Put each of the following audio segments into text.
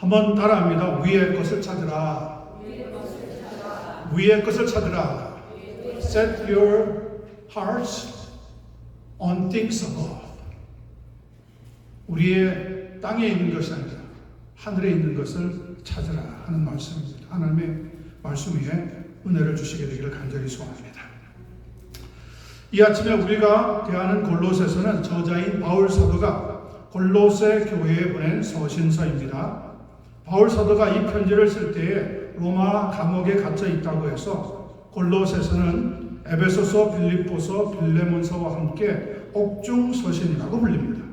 한번 따라합니다. 위의 것을 찾으라. 위의 것을 찾으라. Set your hearts on things above. 우리의 땅에 있는 것이 아니라 하늘에 있는 것을 찾으라 하는 말씀입니다. 하나님의 말씀 위에 은혜를 주시게 되기를 간절히 소원합니다. 이 아침에 우리가 대하는 골로새서는 저자인 바울 사도가 골로새 교회에 보낸 서신서입니다. 바울 사도가 이 편지를 쓸 때에 로마 감옥에 갇혀 있다고 해서 골로새서는 에베소서, 빌립보서, 빌레몬서와 함께 옥중 서신이라고 불립니다.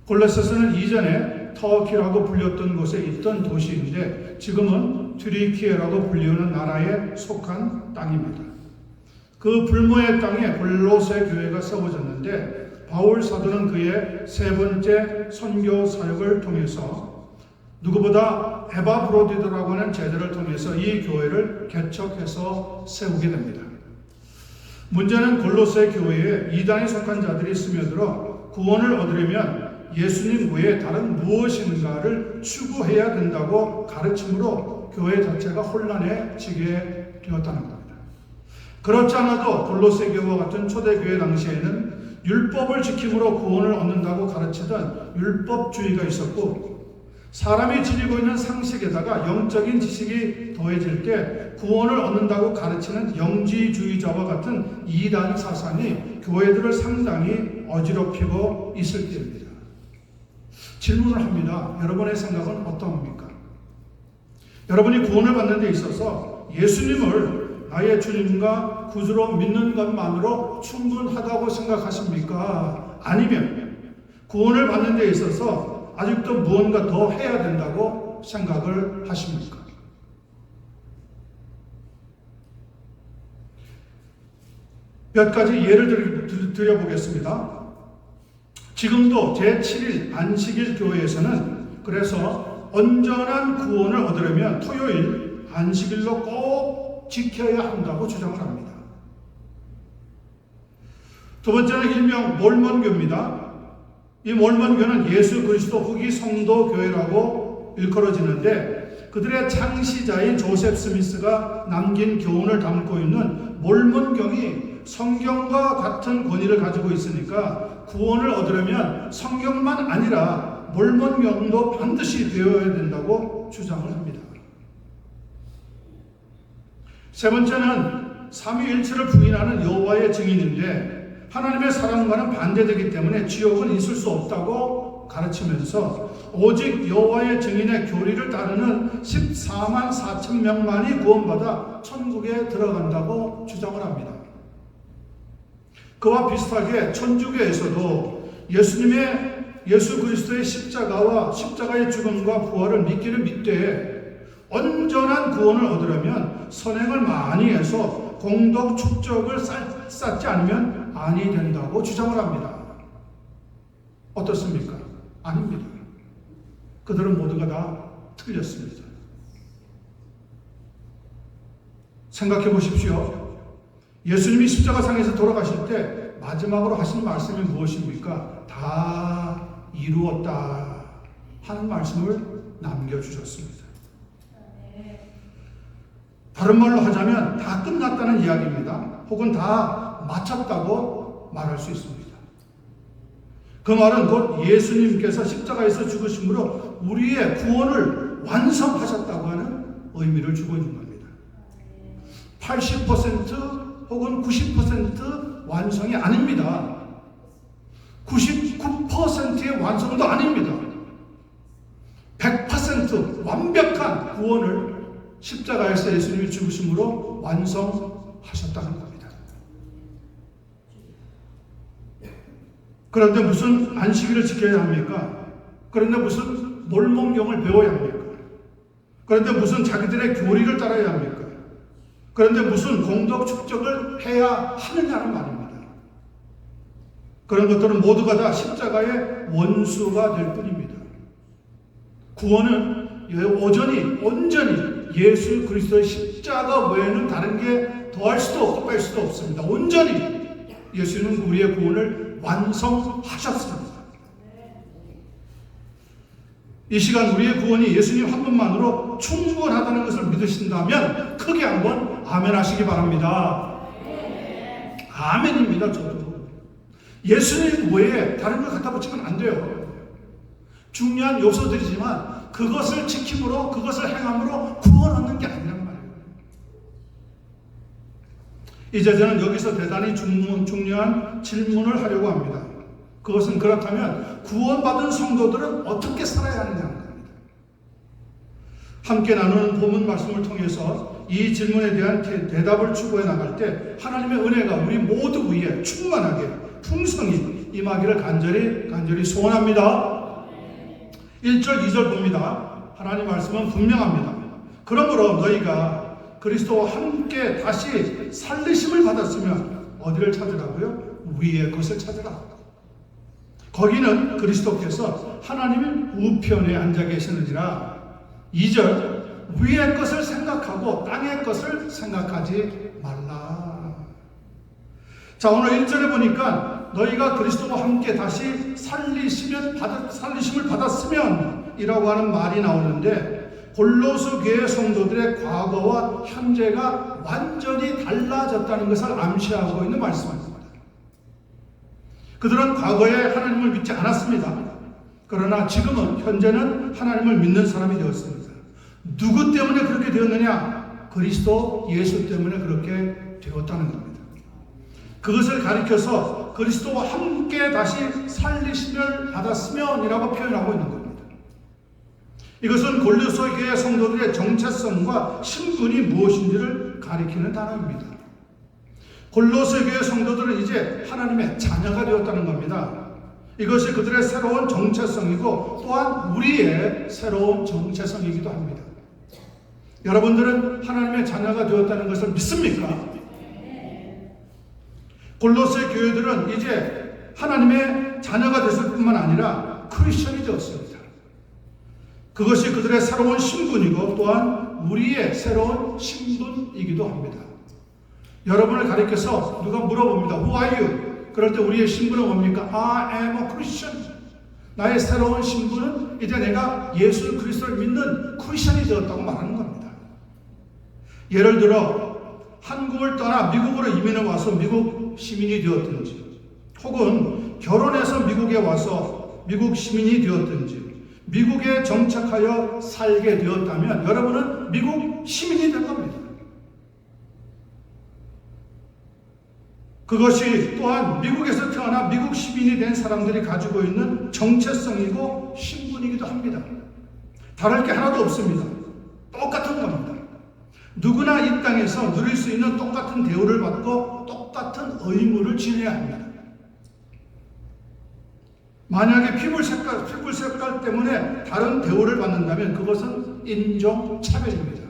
골로새서는 이전에 터키라고 불렸던 곳에 있던 도시인데 지금은 튀리키에라고 불리우는 나라에 속한 땅입니다. 그 불모의 땅에 골로새 교회가 세워졌는데 바울 사도는 그의 세 번째 선교 사역을 통해서 누구보다 에바브로디도라고 하는 제자를 통해서 이 교회를 개척해서 세우게 됩니다. 문제는 골로새 교회에 이단에 속한 자들이 스며들어 구원을 얻으려면 예수님 외에 다른 무엇인가를 추구해야 된다고 가르침으로 교회 자체가 혼란해지게 되었다는 겁니다. 그렇지 않아도 골로새 교회와 같은 초대교회 당시에는 율법을 지킴으로 구원을 얻는다고 가르치던 율법주의가 있었고 사람이 지니고 있는 상식에다가 영적인 지식이 더해질 때 구원을 얻는다고 가르치는 영지주의자와 같은 이단 사상이 교회들을 상당히 어지럽히고 있을 때입니다. 질문을 합니다. 여러분의 생각은 어떠합니까? 여러분이 구원을 받는 데 있어서 예수님을 나의 주님과 구주로 믿는 것만으로 충분하다고 생각하십니까? 아니면 구원을 받는 데 있어서 아직도 무언가 더 해야 된다고 생각을 하십니까? 몇 가지 예를 드려보겠습니다. 지금도 제7일 안식일 교회에서는 그래서 온전한 구원을 얻으려면 토요일 안식일로 꼭 지켜야 한다고 주장을 합니다. 두 번째는 일명 몰몬교입니다. 이 몰몬교는 예수 그리스도 후기 성도 교회라고 일컬어지는데 그들의 창시자인 조셉 스미스가 남긴 교훈을 담고 있는 몰몬경이 성경과 같은 권위를 가지고 있으니까 구원을 얻으려면 성경만 아니라 몰몬경도 반드시 되어야 된다고 주장을 합니다. 세 번째는 삼위일체를 부인하는 여호와의 증인인데 하나님의 사랑과는 반대되기 때문에 지옥은 있을 수 없다고 가르치면서 오직 여호와의 증인의 교리를 따르는 14만 4천 명만이 구원받아 천국에 들어간다고 주장을 합니다. 그와 비슷하게 천주교에서도 예수 그리스도의 십자가와 십자가의 죽음과 부활을 믿기를 믿되 온전한 구원을 얻으려면 선행을 많이 해서 공덕 축적을 쌓지 않으면 아니 된다고 주장을 합니다. 어떻습니까? 아닙니다. 그들은 모두가 다 틀렸습니다. 생각해 보십시오. 예수님이 십자가상에서 돌아가실 때 마지막으로 하신 말씀이 무엇입니까? 다 이루었다 하는 말씀을 남겨주셨습니다. 다른 말로 하자면 다 끝났다는 이야기입니다. 혹은 다 마쳤다고 말할 수 있습니다. 그 말은 곧 예수님께서 십자가에서 죽으심으로 우리의 구원을 완성하셨다고 하는 의미를 주고 있는 겁니다. 80% 혹은 90% 완성이 아닙니다. 99%의 완성도 아닙니다. 100% 완벽한 구원을 십자가에서 예수님이 죽으심으로 완성하셨다는 겁니다. 그런데 무슨 안식일을 지켜야 합니까? 그런데 무슨 몰몬경을 배워야 합니까? 그런데 무슨 자기들의 교리를 따라야 합니까? 그런데 무슨 공덕 축적을 해야 하느냐는 말입니다. 그런 것들은 모두가 다 십자가의 원수가 될 뿐입니다. 구원은 온전히 예수 그리스도의 십자가 외에는 다른 게 더할 수도 없고 뺄 수도 없습니다. 온전히 예수님은 우리의 구원을 완성하셨습니다. 이 시간 우리의 구원이 예수님 한 분만으로 충분하다는 것을 믿으신다면 크게 한번 아멘 하시기 바랍니다. 아멘입니다. 저도 예수님 외에 다른 걸 갖다 붙이면 안 돼요. 중요한 요소들이지만 그것을 지킴으로, 그것을 행함으로 구원 얻는 게 아니란 말이에요. 이제 저는 여기서 대단히 중요한 질문을 하려고 합니다. 그것은 그렇다면 구원받은 성도들은 어떻게 살아야 하느냐는 겁니다. 함께 나누는 본문 말씀을 통해서 이 질문에 대한 대답을 추구해 나갈 때 하나님의 은혜가 우리 모두 위에 충만하게 풍성히 임하기를 간절히 소원합니다. 1절 2절 봅니다. 하나님 말씀은 분명합니다. 그러므로 너희가 그리스도와 함께 다시 살리심을 받았으면 어디를 찾으라고요? 위의 것을 찾으라. 거기는 그리스도께서 하나님 우편에 앉아 계시느니라. 2절 위의 것을 생각하고 땅의 것을 생각하지 말라. 자, 오늘 1절에 보니까 너희가 그리스도와 함께 다시 살리심을 받았으면 이라고 하는 말이 나오는데 골로새 교회 성도들의 과거와 현재가 완전히 달라졌다는 것을 암시하고 있는 말씀입니다. 그들은 과거에 하나님을 믿지 않았습니다. 그러나 지금은 현재는 하나님을 믿는 사람이 되었습니다. 누구 때문에 그렇게 되었느냐? 그리스도 예수 때문에 그렇게 되었다는 겁니다. 그것을 가리켜서 그리스도와 함께 다시 살리심을 받았으면 이라고 표현하고 있는 겁니다. 이것은 골로새 교회 성도들의 정체성과 신분이 무엇인지를 가리키는 단어입니다. 골로새 교회 성도들은 이제 하나님의 자녀가 되었다는 겁니다. 이것이 그들의 새로운 정체성이고 또한 우리의 새로운 정체성이기도 합니다. 여러분들은 하나님의 자녀가 되었다는 것을 믿습니까? 골로새 교회들은 이제 하나님의 자녀가 됐을 뿐만 아니라 크리스천이 되었습니다. 그것이 그들의 새로운 신분이고 또한 우리의 새로운 신분이기도 합니다. 여러분을 가리켜서 누가 물어봅니다. Who are you? 그럴 때 우리의 신분은 뭡니까? I am a Christian. 나의 새로운 신분은 이제 내가 예수 그리스도를 믿는 크리스천이 되었다고 말하는 겁니다. 예를 들어 한국을 떠나 미국으로 이민을 와서 미국 시민이 되었든지 혹은 결혼해서 미국에 와서 미국 시민이 되었든지 미국에 정착하여 살게 되었다면 여러분은 미국 시민이 된 겁니다. 그것이 또한 미국에서 태어나 미국 시민이 된 사람들이 가지고 있는 정체성이고 신분이기도 합니다. 다를 게 하나도 없습니다. 똑같은 겁니다. 누구나 이 땅에서 누릴 수 있는 똑같은 대우를 받고 똑같은 의무를 지녀야 합니다. 만약에 피부 색깔 때문에 다른 대우를 받는다면 그것은 인종차별입니다.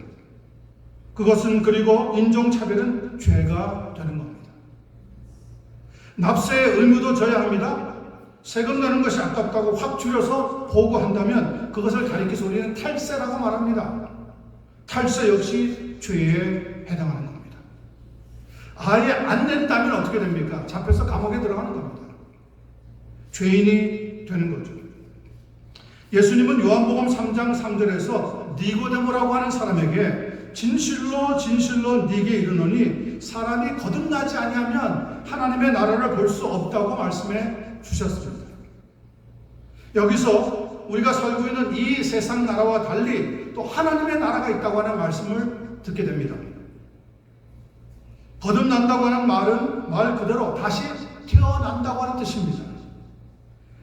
그리고 인종차별은 죄가 되는 겁니다. 납세의 의무도 져야 합니다. 세금 내는 것이 아깝다고 확 줄여서 보고한다면 그것을 가리켜서 우리는 탈세라고 말합니다. 탈세 역시 죄에 해당하는 겁니다. 아예 안 낸다면 어떻게 됩니까? 잡혀서 감옥에 들어가는 겁니다. 죄인이 되는 거죠. 예수님은 요한복음 3장 3절에서 니고데모라고 하는 사람에게 진실로 진실로 네게 이르노니 사람이 거듭나지 아니하면 하나님의 나라를 볼 수 없다고 말씀해 주셨습니다. 여기서 우리가 살고 있는 이 세상 나라와 달리 또 하나님의 나라가 있다고 하는 말씀을 듣게 됩니다. 거듭난다고 하는 말은 말 그대로 다시 태어난다고 하는 뜻입니다.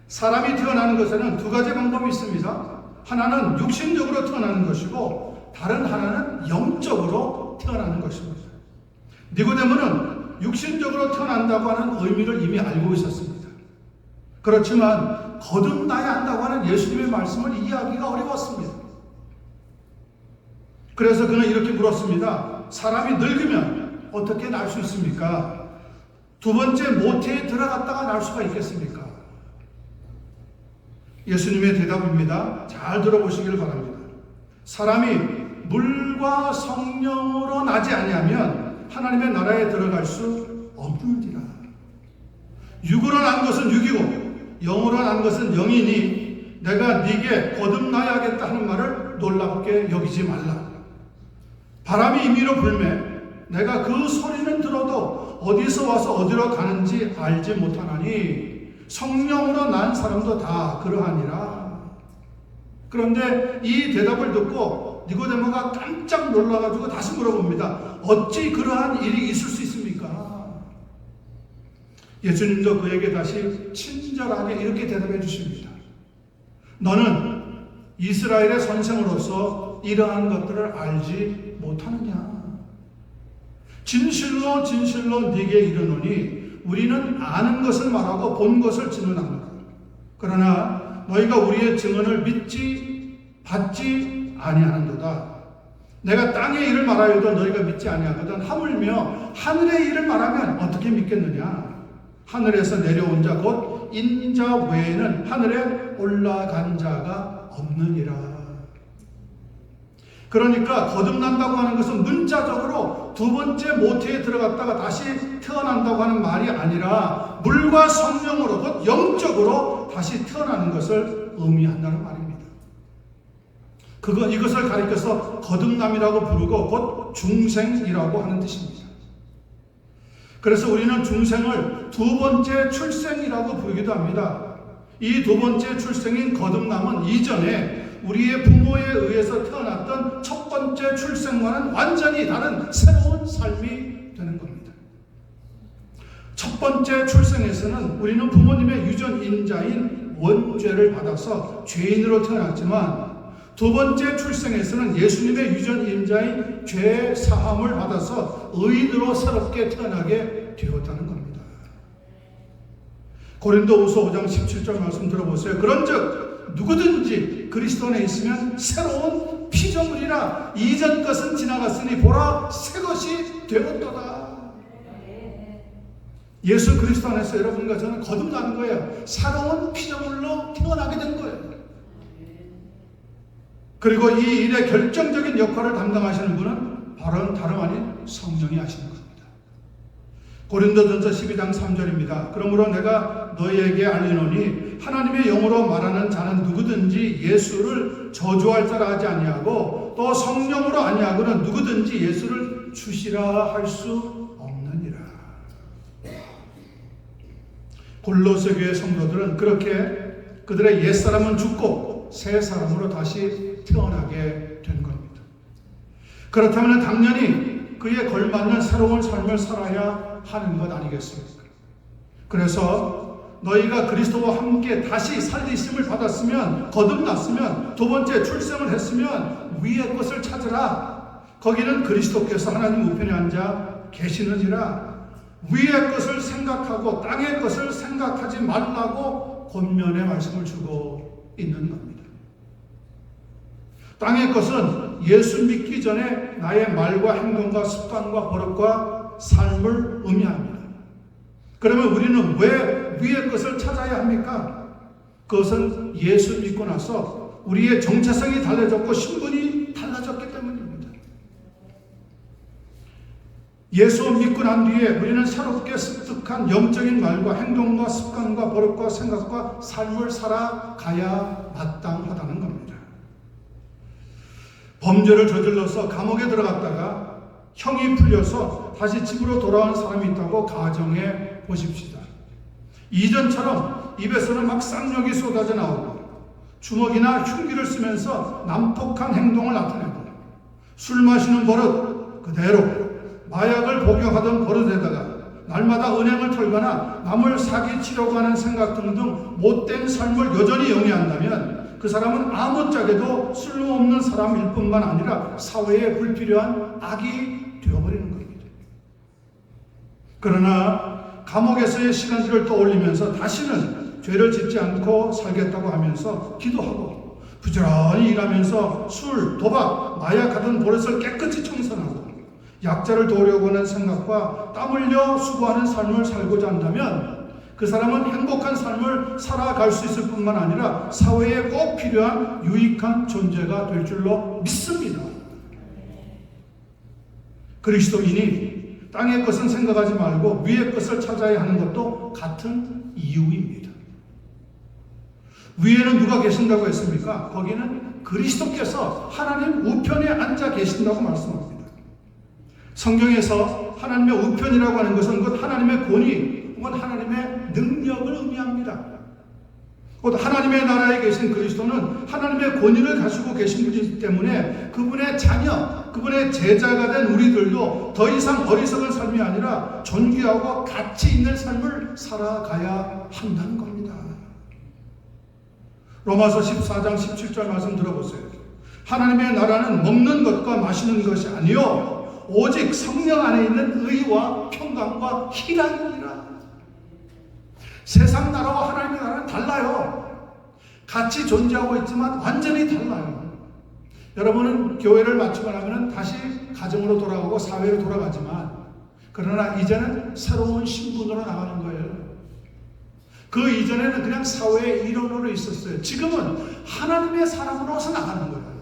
사람이 태어나는 것에는 두 가지 방법이 있습니다. 하나는 육신적으로 태어나는 것이고 다른 하나는 영적으로 태어나는 것입니다. 니고데모는 육신적으로 태어난다고 하는 의미를 이미 알고 있었습니다. 그렇지만 거듭나야 한다고 하는 예수님의 말씀을 이해하기가 어려웠습니다. 그래서 그는 이렇게 물었습니다. 사람이 늙으면 어떻게 날 수 있습니까? 두 번째 모태에 들어갔다가 날 수가 있겠습니까? 예수님의 대답입니다. 잘 들어보시길 바랍니다. 사람이 물과 성령으로 나지 아니하면 하나님의 나라에 들어갈 수 없느니라. 육으로 난 것은 육이고 영으로 난 것은 영이니 내가 네게 거듭나야겠다 하는 말을 놀랍게 여기지 말라. 바람이 임의로 불매 내가 그 소리는 들어도 어디서 와서 어디로 가는지 알지 못하나니 성령으로 난 사람도 다 그러하니라. 그런데 이 대답을 듣고 니고데모가 깜짝 놀라가지고 다시 물어봅니다. 어찌 그러한 일이 있을 수 있습니까? 예수님도 그에게 다시 친절하게 이렇게 대답해 주십니다. 너는 이스라엘의 선생으로서 이러한 것들을 알지 못하느냐? 진실로 진실로 네게 이르노니 우리는 아는 것을 말하고 본 것을 증언합니다. 그러나 너희가 우리의 증언을 받지 아니하는도다. 내가 땅의 일을 말하여도 너희가 믿지 아니하거든 하물며 하늘의 일을 말하면 어떻게 믿겠느냐? 하늘에서 내려온 자 곧 인자 외에는 하늘에 올라간 자가 없느니라. 그러니까 거듭난다고 하는 것은 문자적으로 두 번째 모태에 들어갔다가 다시 태어난다고 하는 말이 아니라 물과 성령으로 곧 영적으로 다시 태어나는 것을 의미한다는 말입니다. 이것을 가리켜서 거듭남이라고 부르고 곧 중생이라고 하는 뜻입니다. 그래서 우리는 중생을 두 번째 출생이라고 부르기도 합니다. 이 두 번째 출생인 거듭남은 이전에 우리의 부모에 의해서 태어났던 첫 번째 출생과는 완전히 다른 새로운 삶이 되는 겁니다. 첫 번째 출생에서는 우리는 부모님의 유전 인자인 원죄를 받아서 죄인으로 태어났지만 두 번째 출생에서는 예수님의 유전 인자인 죄 사함을 받아서 의인으로 새롭게 태어나게 되었다는 겁니다. 고린도후서 5장 17절 말씀 들어보세요. 그런즉 누구든지 그리스도 안에 있으면 새로운 피조물이라 이전 것은 지나갔으니 보라 새 것이 되었도다. 예수 그리스도 안에서 여러분과 저는 거듭나는 거예요. 새로운 피조물로 태어나게 된 거예요. 그리고 이 일의 결정적인 역할을 담당하시는 분은 바로 다름 아닌 성령이 하시는 겁니다. 고린도전서 12장 3절입니다. 그러므로 내가 너희에게 알리노니 하나님의 영으로 말하는 자는 누구든지 예수를 저주할 자라 하지 아니하고 또 성령으로 아니하고는 누구든지 예수를 주시라 할 수 없느니라. 골로새 교회 성도들은 그렇게 그들의 옛사람은 죽고 새 사람으로 다시 태어나게 된 겁니다. 그렇다면 당연히 그에 걸맞는 새로운 삶을 살아야 하는 것 아니겠습니까? 그래서 너희가 그리스도와 함께 다시 살리심을 받았으면, 거듭났으면, 두 번째 출생을 했으면 위의 것을 찾으라. 거기는 그리스도께서 하나님 우편에 앉아 계시느니라. 위의 것을 생각하고 땅의 것을 생각하지 말라고 권면의 말씀을 주고 있는 겁니다. 땅의 것은 예수 믿기 전에 나의 말과 행동과 습관과 버릇과 삶을 의미합니다. 그러면 우리는 왜 위의 것을 찾아야 합니까? 그것은 예수 믿고 나서 우리의 정체성이 달라졌고 신분이 달라졌기 때문입니다. 예수 믿고 난 뒤에 우리는 새롭게 습득한 영적인 말과 행동과 습관과 버릇과 생각과 삶을 살아가야 마땅하다는 겁니다. 범죄를 저질러서 감옥에 들어갔다가 형이 풀려서 다시 집으로 돌아온 사람이 있다고 가정해 보십시다. 이전처럼 입에서는 막 쌍욕이 쏟아져 나오고 주먹이나 흉기를 쓰면서 난폭한 행동을 나타내고 술 마시는 버릇 그대로 마약을 복용하던 버릇에다가 날마다 은행을 털거나 남을 사기치려고 하는 생각 등등 못된 삶을 여전히 영위한다면 그 사람은 아무짝에도 쓸모없는 사람일 뿐만 아니라 사회에 불필요한 악이 되어버리는 겁니다. 그러나 감옥에서의 시간들을 떠올리면서 다시는 죄를 짓지 않고 살겠다고 하면서 기도하고 부지런히 일하면서 술, 도박, 마약하던 버릇을 깨끗이 청산하고 약자를 도우려고 하는 생각과 땀 흘려 수고하는 삶을 살고자 한다면 그 사람은 행복한 삶을 살아갈 수 있을 뿐만 아니라 사회에 꼭 필요한 유익한 존재가 될 줄로 믿습니다. 그리스도인이 땅의 것은 생각하지 말고 위의 것을 찾아야 하는 것도 같은 이유입니다. 위에는 누가 계신다고 했습니까? 거기는 그리스도께서 하나님 우편에 앉아 계신다고 말씀합니다. 성경에서 하나님의 우편이라고 하는 것은 곧 하나님의 권위 혹은 하나님의 능력을 의미합니다. 곧 하나님의 나라에 계신 그리스도는 하나님의 권위를 가지고 계신 분이기 때문에 그분의 자녀, 그분의 제자가 된 우리들도 더 이상 어리석은 삶이 아니라 존귀하고 가치 있는 삶을 살아가야 한다는 겁니다. 로마서 14장 17절 말씀 들어보세요. 하나님의 나라는 먹는 것과 마시는 것이 아니요 오직 성령 안에 있는 의와 평강과 희락이니라. 세상 나라와 하나님의 나라는 달라요. 같이 존재하고 있지만 완전히 달라요. 여러분은 교회를 마치고 나면 다시 가정으로 돌아가고 사회로 돌아가지만 그러나 이제는 새로운 신분으로 나가는 거예요. 그 이전에는 그냥 사회의 일원으로 있었어요. 지금은 하나님의 사람으로서 나가는 거예요.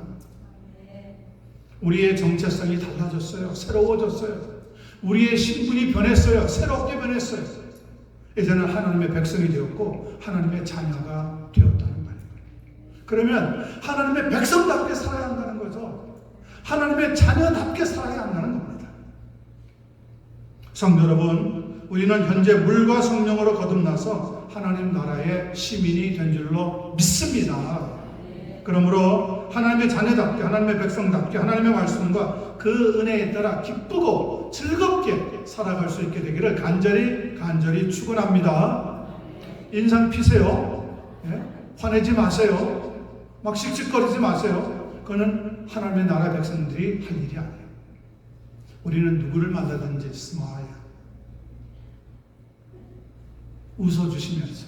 우리의 정체성이 달라졌어요. 새로워졌어요. 우리의 신분이 변했어요. 새롭게 변했어요. 이제는 하나님의 백성이 되었고 하나님의 자녀가 되었다는 말이에요. 그러면 하나님의 백성답게 살아야 한다는 거죠. 하나님의 자녀답게 살아야 한다는 겁니다. 성도 여러분, 우리는 현재 물과 성령으로 거듭나서 하나님 나라의 시민이 된 줄로 믿습니다. 그러므로 하나님의 자녀답게, 하나님의 백성답게, 하나님의 말씀과 그 은혜에 따라 기쁘고 즐겁게 살아갈 수 있게 되기를 간절히 축원합니다. 인상 피세요. 예? 화내지 마세요. 막 씩씩거리지 마세요. 그거는 하나님의 나라 백성들이 할 일이 아니에요. 우리는 누구를 만나든지 스마일, 웃어주시면서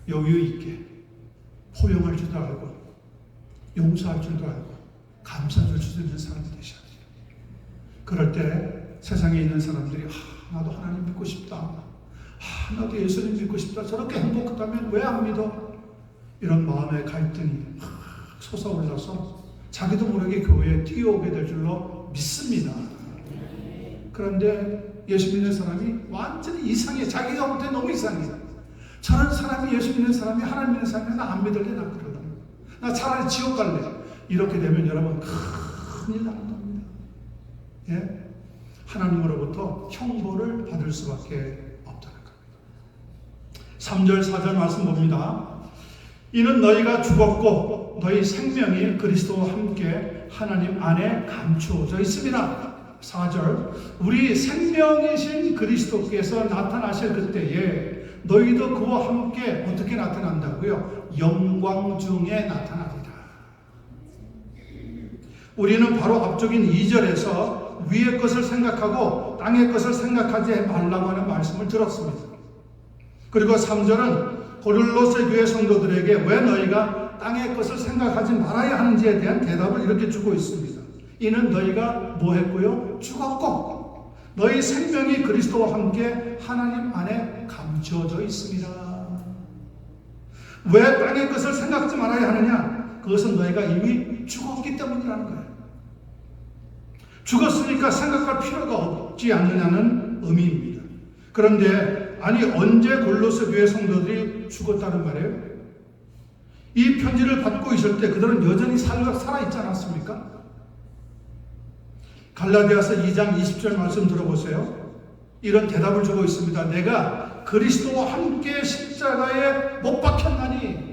여유 있게 포용할 줄도 알고 용서할 줄도 알고 감사줄 수 있는 사람이 되셔야 돼요. 그럴 때 세상에 있는 사람들이 나도 하나님 믿고 싶다. 나도 예수님 믿고 싶다. 저렇게 행복하다면 왜 안 믿어? 이런 마음의 갈등이 솟아올라서 자기도 모르게 교회에 뛰어오게 될 줄로 믿습니다. 그런데 예수 믿는 사람이 완전히 이상해. 자기가 볼 때 너무 이상해. 저런 사람이 예수 믿는 사람이 하나님 믿는 사람이 나 안 믿을래? 나 그러다. 나 차라리 지옥 갈래. 이렇게 되면 여러분 큰일 나는 겁니다. 예? 하나님으로부터 형벌을 받을 수밖에 없다는 겁니다. 3절 4절 말씀 봅니다. 이는 너희가 죽었고 너희 생명이 그리스도와 함께 하나님 안에 감추어져 있습니다. 4절 우리 생명이신 그리스도께서 나타나실 그때에 너희도 그와 함께 어떻게 나타난다고요? 영광 중에 나타납니다. 우리는 바로 앞쪽인 2절에서 위의 것을 생각하고 땅의 것을 생각하지 말라고 하는 말씀을 들었습니다. 그리고 3절은 고릴로새 교회 성도들에게 왜 너희가 땅의 것을 생각하지 말아야 하는지에 대한 대답을 이렇게 주고 있습니다. 이는 너희가 뭐 했고요? 죽었고 너희 생명이 그리스도와 함께 하나님 안에 감추어져 있습니다. 왜 땅의 것을 생각하지 말아야 하느냐? 그것은 너희가 이미 죽었기 때문이라는 거예요. 죽었으니까 생각할 필요가 없지 않느냐는 의미입니다. 그런데 아니 언제 골로새 교회 성도들이 죽었다는 말이에요? 이 편지를 받고 있을 때 그들은 여전히 살아있지 않았습니까? 갈라디아서 2장 20절 말씀 들어보세요. 이런 대답을 주고 있습니다. 내가 그리스도와 함께 십자가에 못 박혔나니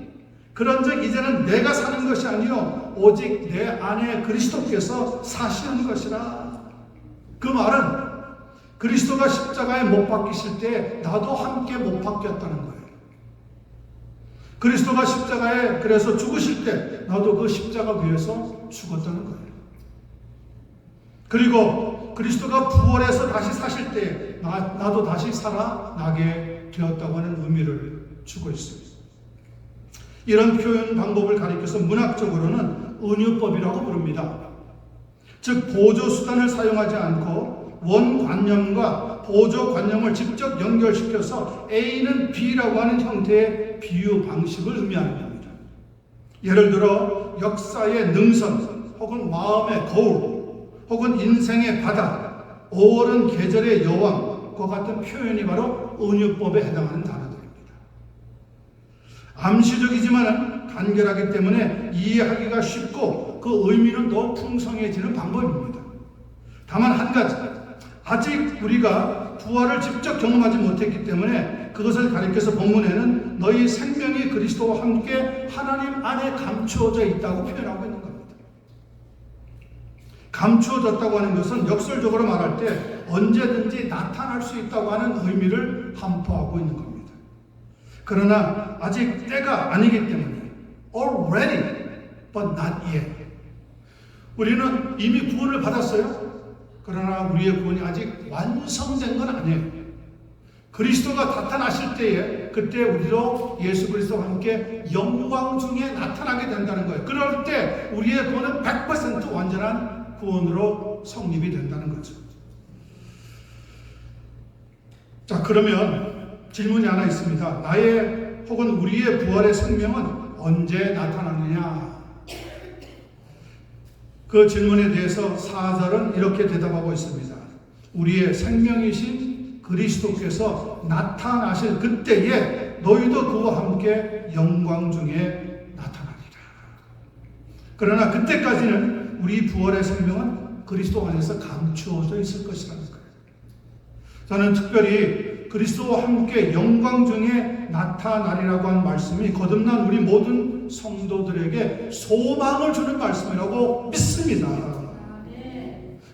그런즉 이제는 내가 사는 것이 아니요 오직 내 안에 그리스도께서 사시는 것이라. 그 말은 그리스도가 십자가에 못 박히실 때 나도 함께 못 박혔다는 거예요. 그리스도가 십자가에 그래서 죽으실 때 나도 그 십자가 위에서 죽었다는 거예요. 그리고 그리스도가 부활해서 다시 사실 때 나도 다시 살아나게 되었다고 하는 의미를 주고 있습니다. 이런 표현 방법을 가리켜서 문학적으로는 은유법이라고 부릅니다. 즉 보조수단을 사용하지 않고 원관념과 보조관념을 직접 연결시켜서 A는 B라고 하는 형태의 비유 방식을 의미하는 겁니다. 예를 들어 역사의 능선 혹은 마음의 거울 혹은 인생의 바다, 5월은 계절의 여왕과 같은 표현이 바로 은유법에 해당하는 단어들입니다. 암시적이지만 간결하기 때문에 이해하기가 쉽고 그 의미는 더 풍성해지는 방법입니다. 다만 한 가지, 아직 우리가 부활을 직접 경험하지 못했기 때문에 그것을 가리켜서 본문에는 너희 생명이 그리스도와 함께 하나님 안에 감추어져 있다고 표현하고 있는 겁니다. 감추어졌다고 하는 것은 역설적으로 말할 때 언제든지 나타날 수 있다고 하는 의미를 함포하고 있는 겁니다. 그러나 아직 때가 아니기 때문에 already but not yet. 우리는 이미 구원을 받았어요. 그러나 우리의 구원이 아직 완성된 건 아니에요. 그리스도가 나타나실 때에 그때 우리도 예수 그리스도와 함께 영광 중에 나타나게 된다는 거예요. 그럴 때 우리의 구원은 100% 완전한 구원으로 성립이 된다는 거죠. 자, 그러면 질문이 하나 있습니다. 나의 혹은 우리의 부활의 생명은 언제 나타나느냐? 그 질문에 대해서 4절은 이렇게 대답하고 있습니다. 우리의 생명이신 그리스도께서 나타나실 그때에 너희도 그와 함께 영광 중에 나타나리라. 그러나 그때까지는 우리 부활의 생명은 그리스도 안에서 감추어져 있을 것이라는 거예요. 저는 특별히 그리스도와 함께 영광 중에 나타나리라고 한 말씀이 거듭난 우리 모든 성도들에게 소망을 주는 말씀이라고 믿습니다.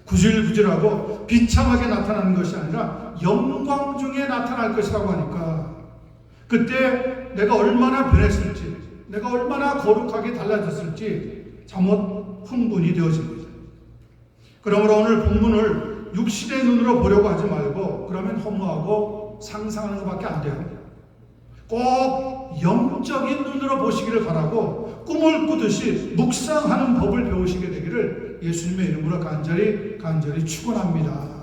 구질구질하고 비참하게 나타나는 것이 아니라 영광 중에 나타날 것이라고 하니까 그때 내가 얼마나 변했을지, 내가 얼마나 거룩하게 달라졌을지 잠옷 흥분이 되어집니다. 그러므로 오늘 본문을 육신의 눈으로 보려고 하지 말고 그러면 허무하고 상상하는 것밖에 안 돼요. 꼭 영적인 눈으로 보시기를 바라고 꿈을 꾸듯이 묵상하는 법을 배우시게 되기를 예수님의 이름으로 간절히 축원합니다.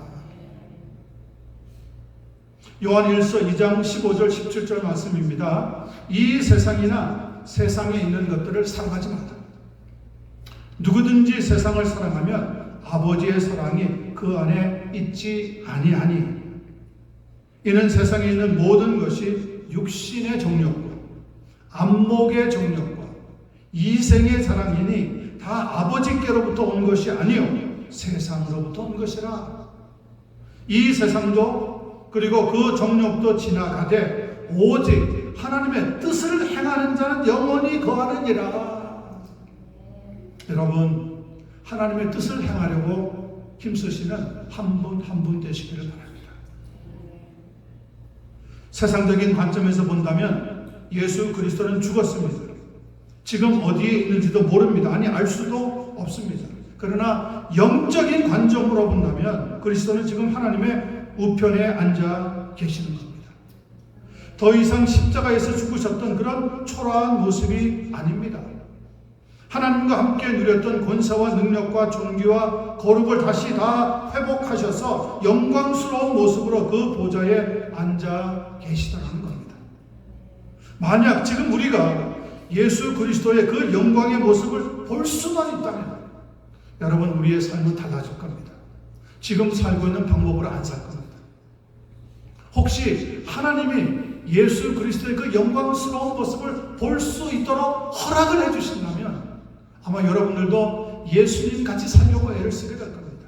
요한일서 2장 15절 17절 말씀입니다. 이 세상이나 세상에 있는 것들을 사랑하지 마라. 누구든지 세상을 사랑하면 아버지의 사랑이 그 안에 있지 아니하니 이는 세상에 있는 모든 것이 육신의 정욕과 안목의 정욕과 이생의 사랑이니 다 아버지께로부터 온 것이 아니요 세상으로부터 온 것이라. 이 세상도 그리고 그 정욕도 지나가되 오직 하나님의 뜻을 행하는 자는 영원히 거하느니라. 여러분, 하나님의 뜻을 행하려고 힘쓰시는 한 분 한 분 되시기를 바랍니다. 세상적인 관점에서 본다면 예수 그리스도는 죽었습니다. 지금 어디에 있는지도 모릅니다. 아니, 알 수도 없습니다. 그러나 영적인 관점으로 본다면 그리스도는 지금 하나님의 우편에 앉아 계시는 겁니다. 더 이상 십자가에서 죽으셨던 그런 초라한 모습이 아닙니다. 하나님과 함께 누렸던 권세와 능력과 존귀와 거룩을 다시 다 회복하셔서 영광스러운 모습으로 그 보좌에 앉아 계시다는 겁니다. 만약 지금 우리가 예수 그리스도의 그 영광의 모습을 볼 수만 있다면 여러분, 우리의 삶은 달라질 겁니다. 지금 살고 있는 방법으로 안 살 겁니다. 혹시 하나님이 예수 그리스도의 그 영광스러운 모습을 볼 수 있도록 허락을 해주신다면 아마 여러분들도 예수님 같이 살려고 애를 쓰게 될 겁니다.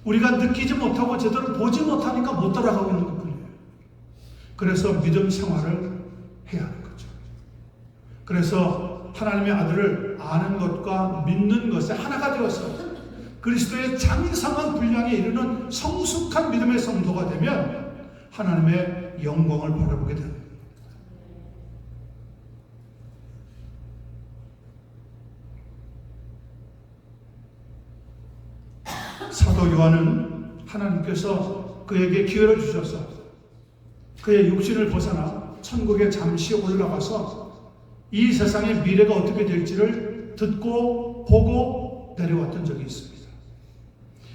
우리가 느끼지 못하고 제대로 보지 못하니까 못 따라가고 있는 것뿐이에요. 그래서 믿음 생활을 해야 하는 거죠. 그래서 하나님의 아들을 아는 것과 믿는 것에 하나가 되어서 그리스도의 장성한 분량에 이르는 성숙한 믿음의 성도가 되면 하나님의 영광을 바라보게 됩니다. 사도 요한은 하나님께서 그에게 기회를 주셔서 그의 육신을 벗어나 천국에 잠시 올라가서 이 세상의 미래가 어떻게 될지를 듣고 보고 내려왔던 적이 있습니다.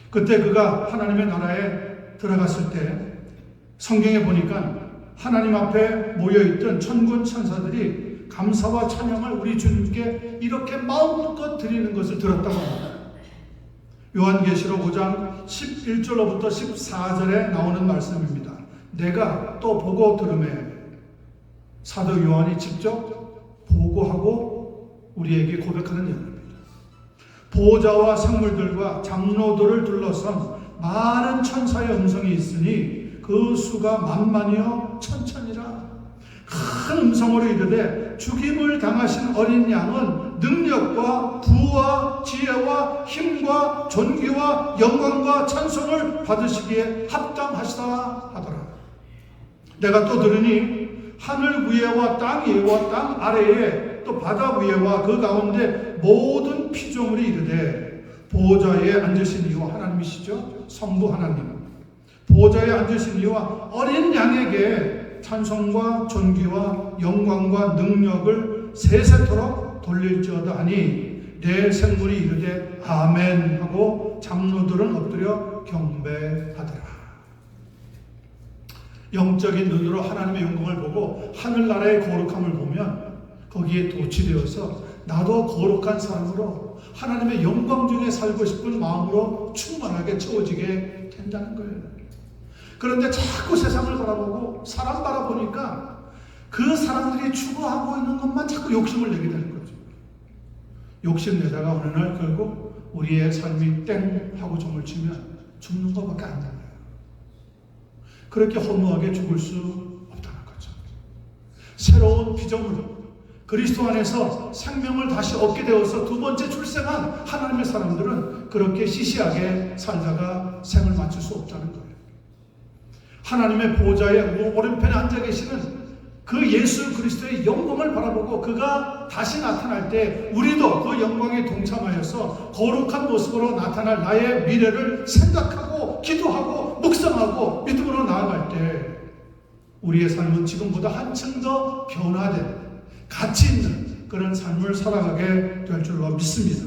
그때 그가 하나님의 나라에 들어갔을 때 성경에 보니까 하나님 앞에 모여있던 천군 천사들이 감사와 찬양을 우리 주님께 이렇게 마음껏 드리는 것을 들었다고 합니다. 요한계시록 5장 11절로부터 14절에 나오는 말씀입니다. 내가 또 보고 들으매 사도 요한이 직접 보고하고 우리에게 고백하는 내용입니다. 보호자와 생물들과 장로들을 둘러싼 많은 천사의 음성이 있으니 그 수가 만만이요 천천이라. 큰 음성으로 이르되 죽임을 당하신 어린 양은 능력과 부와 지혜와 힘과 존귀와 영광과 찬송을 받으시기에 합당하시다 하더라. 내가 또 들으니 하늘 위에와 땅 위에와 땅 아래에 또 바다 위에와 그 가운데 모든 피조물이 이르되 보호자에 앉으신 이와 하나님이시죠. 성부 하나님. 보호자에 앉으신 이와 어린 양에게 찬송과 존귀와 영광과 능력을 세세토록 돌릴지어다 하니 내 생물이 이르되 아멘 하고 장로들은 엎드려 경배하더라. 영적인 눈으로 하나님의 영광을 보고 하늘나라의 거룩함을 보면 거기에 도취되어서 나도 거룩한 사람으로 하나님의 영광 중에 살고 싶은 마음으로 충만하게 채워지게 된다는 거예요. 그런데 자꾸 세상을 바라보고 사람 바라보니까 그 사람들이 추구하고 있는 것만 자꾸 욕심을 내게 되는 거죠. 욕심내다가 어느 날 결국 우리의 삶이 땡 하고 종을 치면 죽는 것밖에 안 나요. 그렇게 허무하게 죽을 수 없다는 거죠. 새로운 피조물, 그리스도 안에서 생명을 다시 얻게 되어서 두 번째 출생한 하나님의 사람들은 그렇게 시시하게 살다가 생을 마칠 수 없다는 거예요. 하나님의 보호자의 오른편에 앉아 계시는 그 예수 그리스도의 영광을 바라보고 그가 다시 나타날 때 우리도 그 영광에 동참하여서 거룩한 모습으로 나타날 나의 미래를 생각하고 기도하고 묵상하고 믿음으로 나아갈 때 우리의 삶은 지금보다 한층 더 변화된 가치 있는 그런 삶을 살아가게 될 줄로 믿습니다.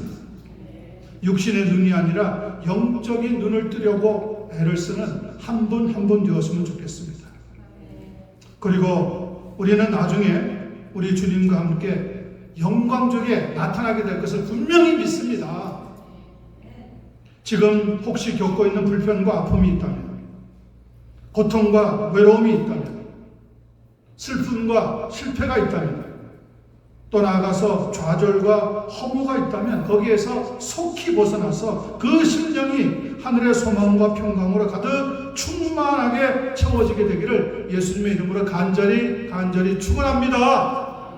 육신의 눈이 아니라 영적인 눈을 뜨려고 애를 쓰는 한 분 한 분 되었으면 좋겠습니다. 그리고 우리는 나중에 우리 주님과 함께 영광적에 나타나게 될 것을 분명히 믿습니다. 지금 혹시 겪고 있는 불편과 아픔이 있다면, 고통과 외로움이 있다면, 슬픔과 실패가 있다면, 또 나아가서 좌절과 허무가 있다면 거기에서 속히 벗어나서 그 심령이 하늘의 소망과 평강으로 가득 충만하게 채워지게 되기를 예수님의 이름으로 간절히 축원합니다.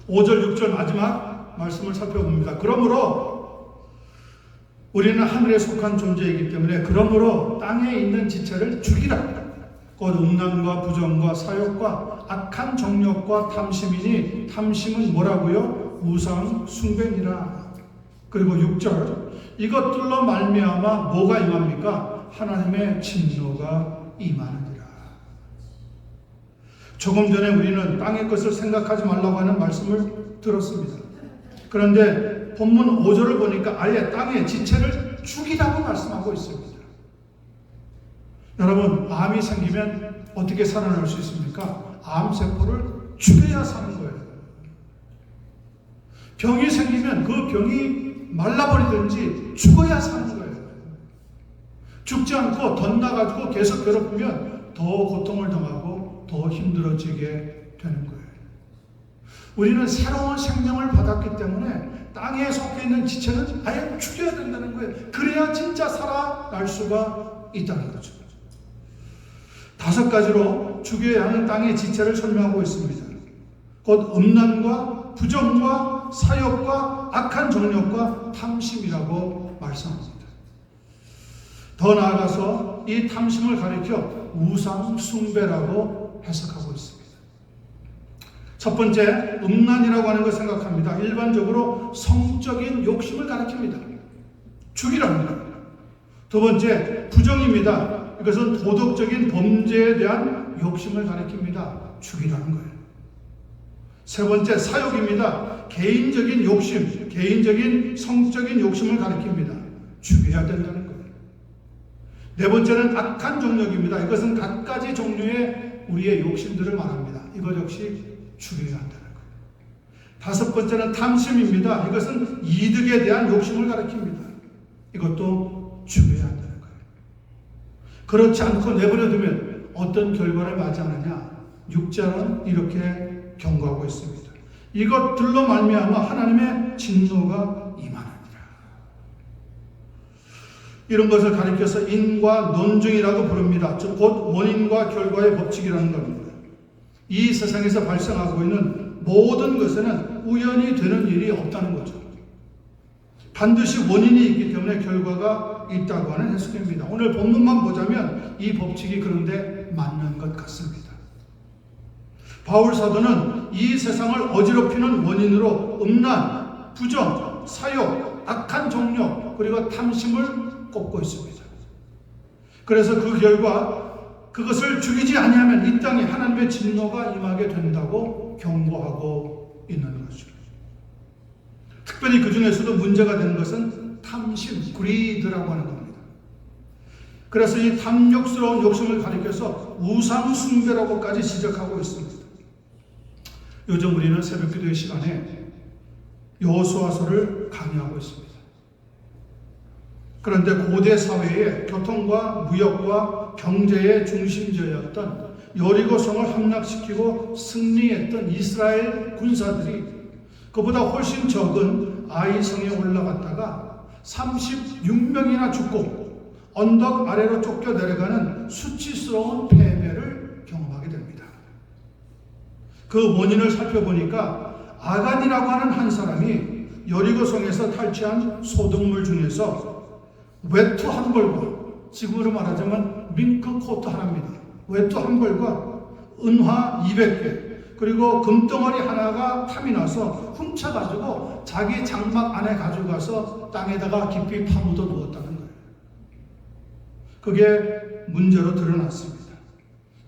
5절 6절 마지막 말씀을 살펴봅니다. 그러므로 우리는 하늘에 속한 존재이기 때문에 그러므로 땅에 있는 지체를 죽이라. 곧 음란과 부정과 사욕과 악한 정욕과 탐심이니 탐심은 뭐라고요? 우상 숭배니라. 그리고 6절 이것들로 말미암아 뭐가 임합니까? 하나님의 진노가 임하느니라. 조금 전에 우리는 땅의 것을 생각하지 말라고 하는 말씀을 들었습니다. 그런데 본문 5절을 보니까 아예 땅의 지체를 죽이라고 말씀하고 있습니다. 여러분, 암이 생기면 어떻게 살아날 수 있습니까? 암세포를 죽여야 사는 거예요. 병이 생기면 그 병이 말라버리든지 죽어야 사는 거예요. 죽지 않고 덧나가지고 계속 괴롭히면 더 고통을 당하고 더 힘들어지게 되는 거예요. 우리는 새로운 생명을 받았기 때문에 땅에 속해 있는 지체는 아예 죽여야 된다는 거예요. 그래야 진짜 살아날 수가 있다는 거죠. 5가지로 죽여야 하는 땅의 지체를 설명하고 있습니다. 곧 음란과 부정과 사욕과 악한 정욕과 탐심이라고 말씀합니다. 더 나아가서 이 탐심을 가리켜 우상 숭배라고 해석하고 있습니다. 첫 번째, 음란이라고 하는 걸 생각합니다. 일반적으로 성적인 욕심을 가리킵니다. 죽이랍니다. 두 번째, 부정입니다. 이것은 도덕적인 범죄에 대한 욕심을 가리킵니다. 죽이라는 거예요. 세 번째, 사욕입니다. 개인적인 욕심, 개인적인 성적인 욕심을 가리킵니다. 죽여야 된다는 거예요. 네 번째는 악한 정욕입니다. 이것은 갖가지 종류의 우리의 욕심들을 말합니다. 이것 역시 죽여야 한다는 거예요. 5번째는 탐심입니다. 이것은 이득에 대한 욕심을 가리킵니다. 이것도 죽여야 한다는 거예요. 그렇지 않고 내버려두면 어떤 결과를 맞이하느냐? 6절은 이렇게 경고하고 있습니다. 이것들로 말미암아 하나님의 진노가 임하느니라. 이런 것을 가리켜서 인과 논증이라고 부릅니다. 즉 곧 원인과 결과의 법칙이라는 겁니다. 이 세상에서 발생하고 있는 모든 것에는 우연히 되는 일이 없다는 거죠. 반드시 원인이 있기 때문에 결과가 있다고 하는 해석입니다. 오늘 본문만 보자면 이 법칙이 그런데 맞는 것 같습니다. 바울 사도는 이 세상을 어지럽히는 원인으로 음란, 부정, 사욕, 악한 정욕, 그리고 탐심을 꼽고 있습니다. 그래서 그 결과 그것을 죽이지 아니하면 이 땅에 하나님의 진노가 임하게 된다고 경고하고 있는 것이죠. 특별히 그 중에서도 문제가 되는 것은 탐심, greed라고 하는 겁니다. 그래서 이 탐욕스러운 욕심을 가리켜서 우상숭배라고까지 지적하고 있습니다. 요즘 우리는 새벽기도의 시간에 여호수아서를 강의하고 있습니다. 그런데 고대 사회의 교통과 무역과 경제의 중심지였던 여리고성을 함락시키고 승리했던 이스라엘 군사들이 그보다 훨씬 적은 아이성에 올라갔다가 36명이나 죽고 언덕 아래로 쫓겨 내려가는 수치스러운 패배를 경험하게 됩니다. 그 원인을 살펴보니까 아간이라고 하는 한 사람이 여리고성에서 탈취한 소득물 중에서 외투 한 벌과, 지금으로 말하자면 밍크 코트 하나입니다. 외투 한 벌과 은화 200개, 그리고 금덩어리 하나가 탐이 나서 훔쳐가지고 자기 장막 안에 가져가서 땅에다가 깊이 파묻어 두었다는 거예요. 그게 문제로 드러났습니다.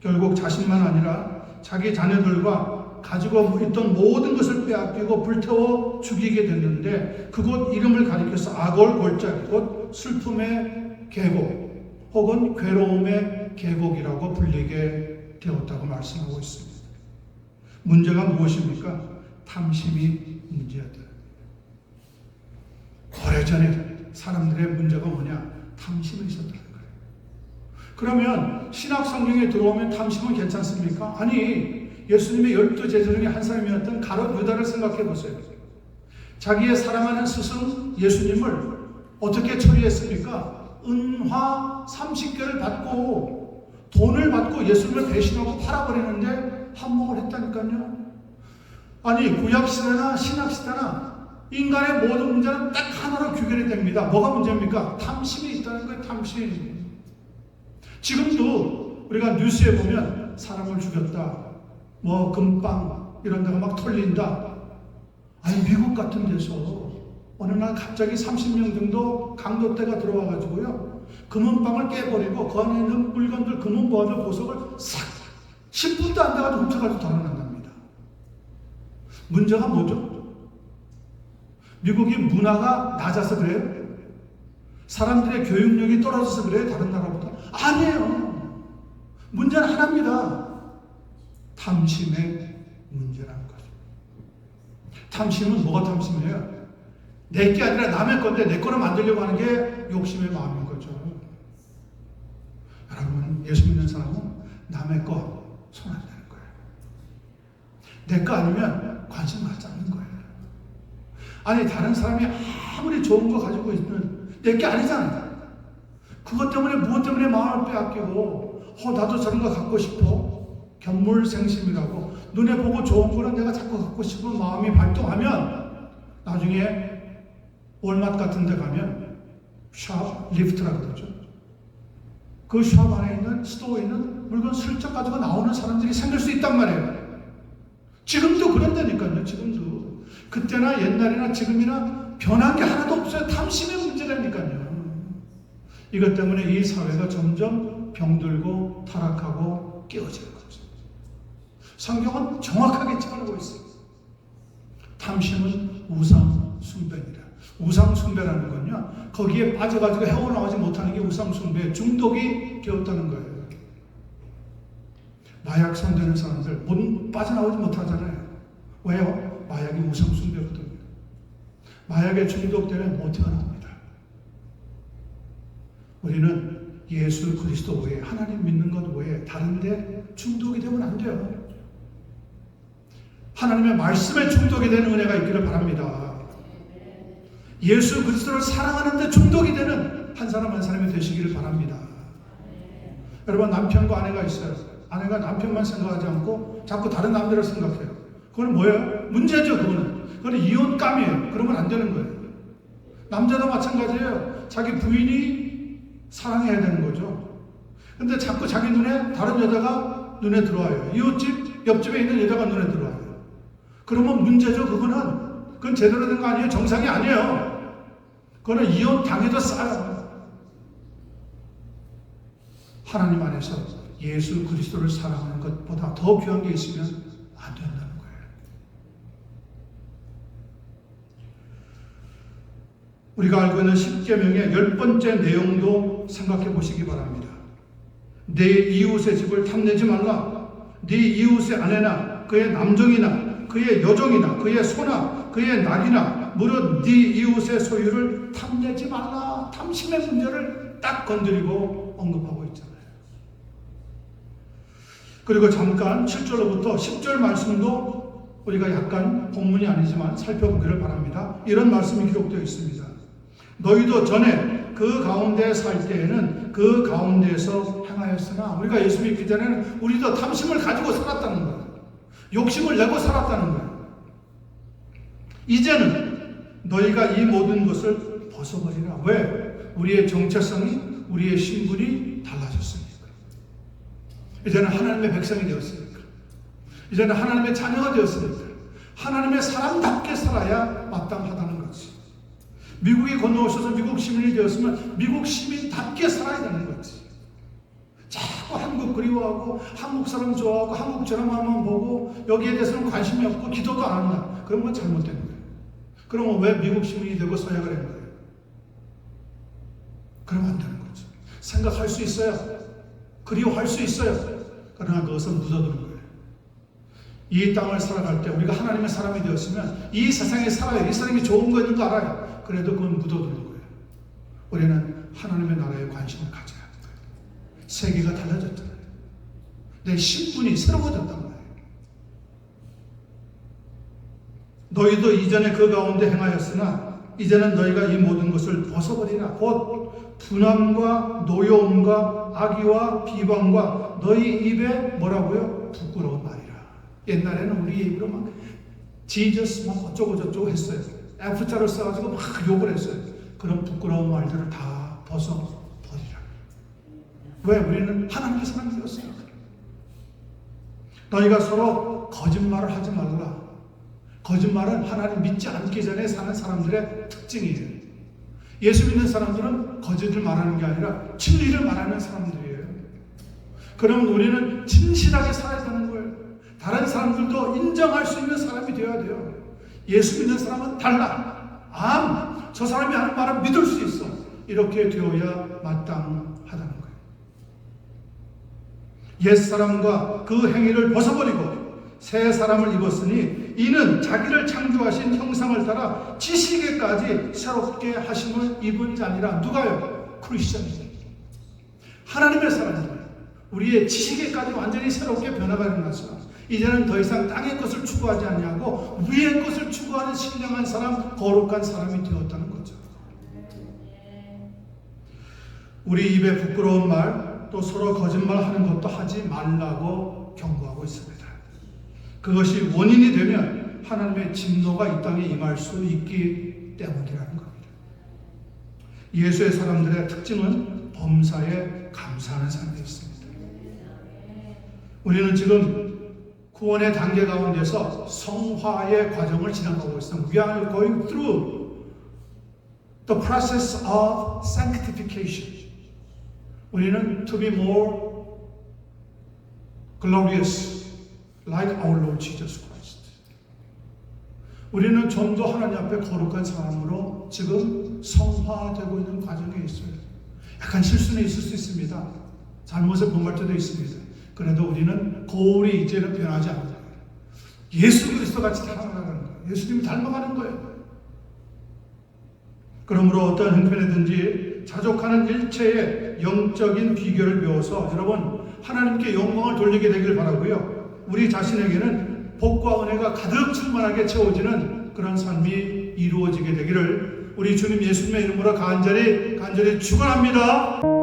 결국 자신만 아니라 자기 자녀들과 가지고 있던 모든 것을 빼앗기고 불태워 죽이게 됐는데, 그곳 이름을 가리켜서 아골 골짜기, 곧 슬픔의 계곡 혹은 괴로움의 계곡이라고 불리게 되었다고 말씀하고 있습니다. 문제가 무엇입니까? 탐심이 문제였다. 오래전에 사람들의 문제가 뭐냐? 탐심이 있었다는 거예요. 그러면 신약 성경에 들어오면 탐심은 괜찮습니까? 아니, 예수님의 12 제자 중에 한 사람이었던 가룟 유다를 생각해 보세요. 자기의 사랑하는 스승 예수님을 어떻게 처리했습니까? 은화 30개를 받고 돈을 받고 예수님을 배신하고 팔아버리는데 한몫을 했다니까요. 아니, 구약시대나 신약시대나 인간의 모든 문제는 딱 하나로 규결이 됩니다. 뭐가 문제입니까? 탐심이 있다는 거예요. 탐심. 지금도 우리가 뉴스에 보면 사람을 죽였다, 뭐 금방 이런 데가 막 털린다. 아니, 미국 같은 데서 어느 날 갑자기 30명 정도 강도떼가 들어와가지고요, 금은방을 깨버리고 그 안에 있는 물건들, 금은보화들, 보석을 싹 10분도 안 돼가지고 훔쳐가지고 달아난답니다. 문제가 뭐죠? 미국이 문화가 낮아서 그래요? 사람들의 교육력이 떨어져서 그래요? 다른 나라보다? 아니에요. 문제는 하나입니다. 탐심의 문제라는 거죠. 탐심은 뭐가 탐심이에요? 내 게 아니라 남의 건데 내 거로 만들려고 하는 게 욕심의 마음인 거죠. 여러분, 예수 믿는 사람은 남의 거 손 안 대는 거예요. 내 거 아니면 관심 갖지 않는 거예요. 아니, 다른 사람이 아무리 좋은 거 가지고 있는 내 게 아니잖아요. 그것 때문에 무엇 때문에 마음을 빼앗기고 나도 저런 거 갖고 싶어, 견물생심이라고 눈에 보고 좋은 거는 내가 자꾸 갖고 싶은 마음이 발동하면 나중에 월마트 같은 데 가면 샵 리프트라고 그러죠. 그 샵 안에 있는 스토어에 있는 물건 슬쩍 가지고 나오는 사람들이 생길 수 있단 말이에요. 지금도 그런다니까요. 지금도. 그때나 옛날이나 지금이나 변한 게 하나도 없어요. 탐심의 문제라니까요. 이것 때문에 이 사회가 점점 병들고 타락하고 깨어지는 거죠. 성경은 정확하게 짚어놓고 있습니다. 탐심은 우상 숭배입니다. 우상 숭배라는 건요, 거기에 빠져가지고 헤어나오지 못하는 게 우상 숭배, 중독이 되었다는 거예요. 마약 손대는 사람들 못 빠져나오지 못하잖아요. 왜요? 마약이 우상 숭배거든요. 마약에 중독되면 못 태어납니다. 우리는 예수 그리스도 외에, 하나님 믿는 것 외에 다른 데 중독이 되면 안 돼요. 하나님의 말씀에 중독이 되는 은혜가 있기를 바랍니다. 예수 그리스도를 사랑하는 데 중독이 되는 한 사람 한 사람이 되시기를 바랍니다. 여러분, 남편과 아내가 있어요. 아내가 남편만 생각하지 않고 자꾸 다른 남자를 생각해요. 그건 뭐예요? 문제죠. 그거는 이혼감이에요. 그러면 안 되는 거예요. 남자도 마찬가지예요. 자기 부인이 사랑해야 되는 거죠. 근데 자꾸 자기 눈에 다른 여자가 눈에 들어와요. 이웃집 옆집에 있는 여자가 눈에 들어와요. 그러면 문제죠. 그건 제대로 된 거 아니에요. 정상이 아니에요. 그거는 이혼 당해도 싸요. 하나님 안에서 예수 그리스도를 사랑하는 것보다 더 귀한 게 있으면 안 된다는 거예요. 우리가 알고 있는 10계명의 10번째 내용도 생각해 보시기 바랍니다. 내 이웃의 집을 탐내지 말라. 네 이웃의 아내나 그의 남종이나 그의 여종이나 그의 소나 그의 낙이나 무릇 네 이웃의 소유를 탐내지 말라. 탐심의 문제를 딱 건드리고 언급하고 있잖아요. 그리고 잠깐 7절로부터 10절 말씀도 우리가 약간 본문이 아니지만 살펴보기를 바랍니다. 이런 말씀이 기록되어 있습니다. 너희도 전에 그 가운데 살 때에는 그 가운데에서 행하였으나, 우리가 예수 믿기 전에는 우리도 탐심을 가지고 살았다는 거예요. 욕심을 내고 살았다는 거예요. 이제는 너희가 이 모든 것을 벗어버리라. 왜? 우리의 정체성이, 우리의 신분이 달라졌으니까. 이제는 하나님의 백성이 되었으니까. 이제는 하나님의 자녀가 되었으니까. 하나님의 사람답게 살아야 마땅하다는 거지. 미국에 건너오셔서 미국 시민이 되었으면 미국 시민답게 살아야 되는 거지. 자꾸 한국 그리워하고 한국 사람 좋아하고 한국 드라마만 보고 여기에 대해서는 관심이 없고 기도도 안 한다. 그런 건 잘못된 거예요. 그러면 왜 미국 시민이 되고 서약을 한 거예요? 그러면 안 되는 거죠. 생각할 수 있어요. 그리워할 수 있어요. 그러나 그것은 묻어두는 거예요. 이 땅을 살아갈 때 우리가 하나님의 사람이 되었으면 이 세상에 살아요. 이 사람이 좋은 거 있는 거 알아요. 그래도 그건 묻어두는 거예요. 우리는 하나님의 나라에 관심을 가져야 하는 거예요. 세계가 달라졌잖아요. 내 신분이 새로워졌단 말이에요. 너희도 이전에 그 가운데 행하였으나 이제는 너희가 이 모든 것을 벗어버리라. 곧 분함과 노여움과 악의와 비방과 너희 입에 뭐라고요? 부끄러운 말이라. 옛날에는 우리 입으로 막 지저스 막 어쩌고 저쩌고 했어요. F자를 써가지고 막 욕을 했어요. 그런 부끄러운 말들을 다 벗어버리라. 왜? 우리는 하나님의 사람이 되었어요. 너희가 서로 거짓말을 하지 말라. 거짓말은 하나님 믿지 않기 전에 사는 사람들의 특징이에요. 예수 믿는 사람들은 거짓을 말하는 게 아니라 진리를 말하는 사람들이에요. 그러면 우리는 진실하게 살아야 되는 거예요. 다른 사람들도 인정할 수 있는 사람이 되어야 돼요. 예수 믿는 사람은 달라. 저 사람이 하는 말은 믿을 수 있어. 이렇게 되어야 마땅하다는 거예요. 옛사람과 그 행위를 벗어버리고 새 사람을 입었으니 이는 자기를 창조하신 형상을 따라 지식에까지 새롭게 하심을 입은 자니라. 누가요? 크리스천이죠. 하나님의 사람들. 우리의 지식에까지 완전히 새롭게 변화가 일어났어요. 이제는 더 이상 땅의 것을 추구하지 않냐고 위의 것을 추구하는 신령한 사람, 거룩한 사람이 되었다는 거죠. 우리 입에 부끄러운 말, 또 서로 거짓말하는 것도 하지 말라고 경고하고 있습니다. 그것이 원인이 되면 하나님의 진노가 이 땅에 임할 수 있기 때문이라는 겁니다. 예수의 사람들의 특징은 범사에 감사하는 사람이 있습니다. 우리는 지금 구원의 단계 가운데서 성화의 과정을 지나가고 있습니다. We are going through the process of sanctification. 우리는 to be more glorious like our Lord Jesus Christ. 우리는 좀 더 하나님 앞에 거룩한 사람으로 지금 성화되고 있는 과정에 있어요. 약간 실수는 있을 수 있습니다. 잘못을 범할 때도 있습니다. 그래도 우리는 고울이 이제는 변하지 않는다. 예수 그리스도 같이 닮아가는 거예요. 예수님이 닮아가는 거예요. 그러므로 어떤 형편이든지 자족하는 일체의 영적인 비결을 배워서 여러분 하나님께 영광을 돌리게 되길 바라고요. 우리 자신에게는 복과 은혜가 가득 충만하게 채워지는 그런 삶이 이루어지게 되기를 우리 주님 예수님의 이름으로 간절히 축원합니다.